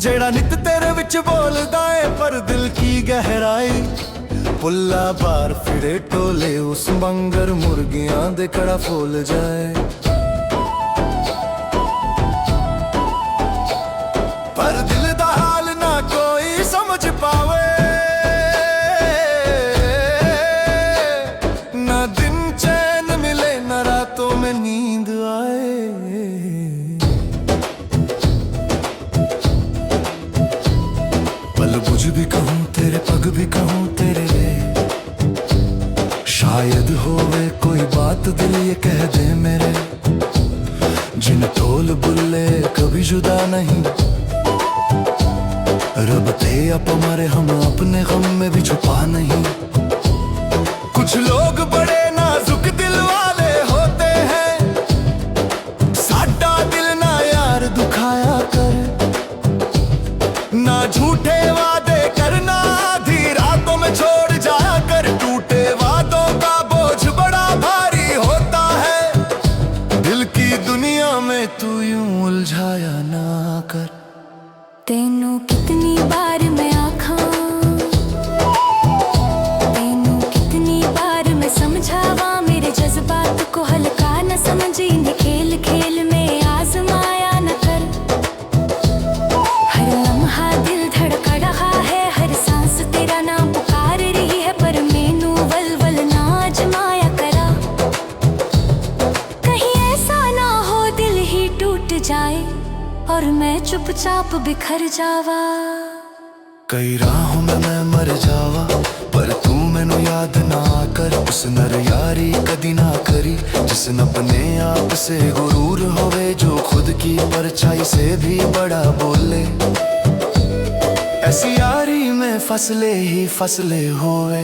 जेड़ा नित तेरे विच बोलदा है पर दिल की गहराई। पुल्ला बार फिरे टोले उस मंगर मुर्गियां दे कड़ा फूल जाए। पर दिल दा हाल ना कोई समझ पावे, ना दिन चैन मिले ना रातों में नींद आए। पल बुझ भी कहूँ तेरे पग भी कहूँ तेरे, शायद होवे कोई बात दिल ये कह दे मेरे। जिन टोल बुल्ले कभी जुदा नहीं, रब ते अप मरे हम अपने गम में भी छुपा नहीं। कुछ लोग बड़े नाजुक दिल वाले होते हैं, साडा दिल ना यार दुखाया कर। ना झूठे वादे करना आधी रातों में छोड़ जाया कर। टूटे वादों का बोझ बड़ा भारी होता है, दिल की दुनिया में तू यूं उलझाया ना कर। तेनू कितनी बार मैं आखा, तेनू कितनी बार मैं समझावा, मेरे जज्बात को हल्का न समझी। इन्हें खेल खेल में आजमाया न कर। हर लम्हा दिल धड़का रहा है, हर सांस तेरा नाम पुकार रही है। पर मैनू वल ना आजमाया करा, कहीं ऐसा ना हो दिल ही टूट जाए और मैं चुपचाप बिखर जावा। कई राहों में मैं मर जावा, पर तू मैनू याद ना कर। उस नर यारी कदी ना करी जिसन अपने आप से गुरूर होवे, जो खुद की परछाई से भी बड़ा बोले। ऐसी यारी में फसले ही फसले होवे।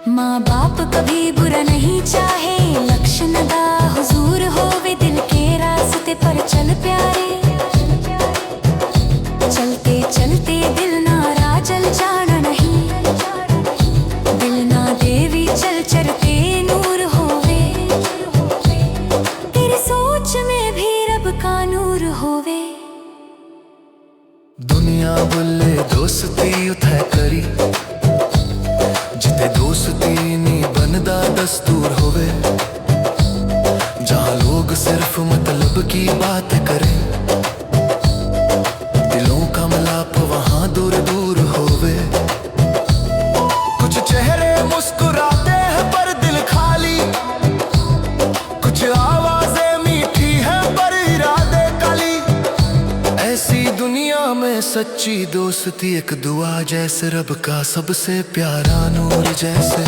माँ बाप कभी बुरा नहीं चाहे, लक्ष्य नदा हुजूर होवे। दिल के रास्ते पर चल प्यारे, चलते चलते दिल नारा जल जाना नहीं। दिल ना देवी चल चरते नूर होवे, तेरी सोच में भी रब का नूर होवे। दुनिया बोले दोस्ती उठै करी, जिते दोस्ती नहीं बनदा दस्तूर होवे। जहाँ लोग सिर्फ मतलब की बात करें, दिलों का मिलाप वहाँ दूर दूर होवे। कुछ चेहरे मुस्कुराते हैं पर दिल खाली, कुछ आवाजें मीठी हैं पर इरादे काली। ऐसी दुनिया में सच्ची दोस्ती एक दुआ जैसे, रब का सबसे प्यारा नूर जैसे।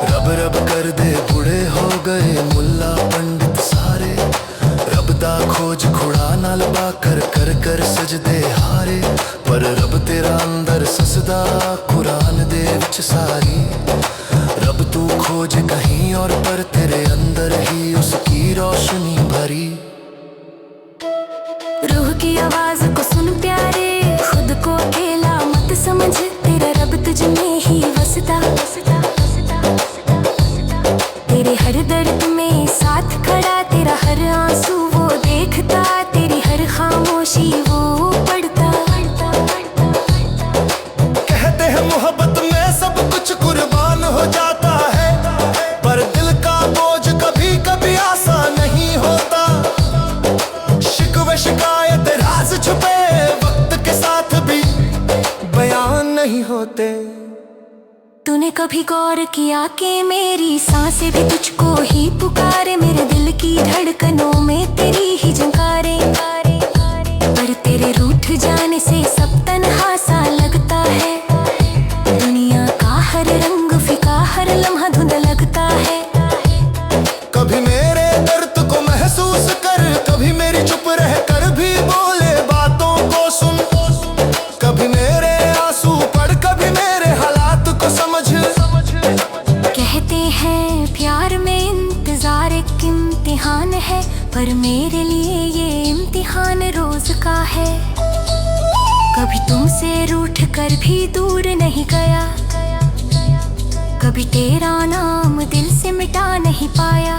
रब रब कर दे बूढ़े हो गए मुल्ला पंडित सारे। रब दा खोज खुड़ा नाल बा कर कर कर सजदे हारे। पर रब तेरा अंदर ससदा कुरान दे विच सारी। रब तू खोज कहीं और पर तेरे अंदर ही उसकी रोशनी भरी। रूह की आवाज को सुन प्यारे, खुद को अकेला मत समझ। तेरा रब तुझ में ही वसता, तेरे हर दर्द में साथ खड़ा। तेरा हर आंसू वो देखता, तेरी हर खामोशी वो पढ़ता। कहते हैं मोहब्बत में सब कुछ कुर्बान हो जाता है, पर दिल का बोझ कभी कभी आसान नहीं होता। शिकवे शिकायत राज छुपे वक्त के साथ भी बयान नहीं होते। तूने कभी गौर किया कि मेरी सांसें भी तुझको ही पुकारे। मेरे दिल की धड़कनों में तेरी ही झंकारे, पर तेरे रूठ जाने से सब तन्हा सा लगता है। दुनिया का हर रंग फीका, हर लम्हा धुंध लगता है। कभी मेरे दर्द को महसूस कर, कभी मेरी चुप रह कर भी बोले बातों को सुन। कभी मेरे आंसू पढ़, कभी मेरे हालात को समझ। कहते हैं प्यार में इंतजार एक इम्तिहान है, पर मेरे लिए ये इम्तिहान रोज का है। कभी तुमसे रूठ कर भी दूर नहीं गया, कभी तेरा नाम दिल से मिटा नहीं पाया।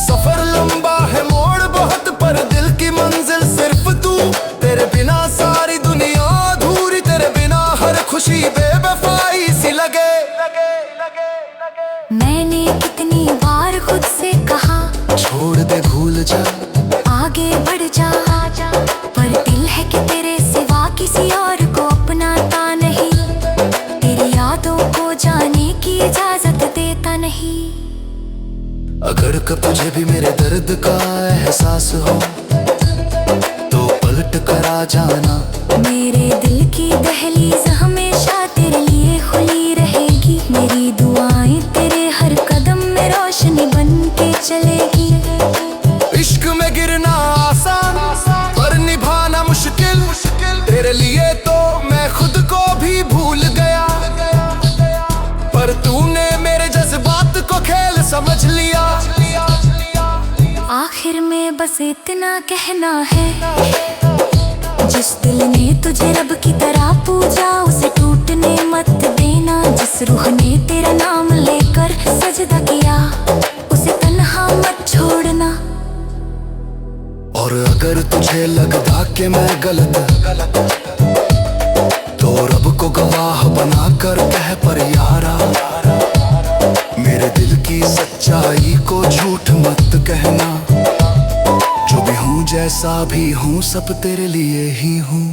सफर लंबा है, मोड़ बहुत, पर दिल की मंजिल सिर्फ तू। तेरे बिना सारी दुनिया अधूरी, तेरे बिना हर खुशी बेवफाई सी लगे। मैंने कितनी बार खुद से कहा छोड़ दे, भूल जा, आगे बढ़ जा, पर दिल है कि तेरे सिवा किसी और को अपनाता नहीं। तेरी यादों को जाने की इजाजत देता नहीं। अगर कब तुझे भी मेरे दर्द का एहसास हो तो पलट कर आ जाना। मेरे दिल की दहलीज हमेशा तेरे लिए खुली रहेगी। मेरी दुआएं तेरे हर कदम में रोशनी बन के चलेगी। इश्क में गिरना आसान, पर निभाना मुश्किल। तेरे लिए तो मैं खुद को भी भूल गया, पर तूने मेरे जज्बात को खेल समझ लिया। आखिर में बस इतना कहना है, जिस दिल ने तुझे रब की तरह पूजा उसे टूटने मत देना। जिस रूह ने तेरा नाम लेकर सजदा किया उसे तन्हा मत छोड़ना। और अगर तुझे लगता कि मैं गलत, तो रब को गवाह बना कर कह पर यारा, मेरे दिल की सच्चाई को झूठ मत कहना। जो भी हूँ, जैसा भी हूँ, सब तेरे लिए ही हूँ।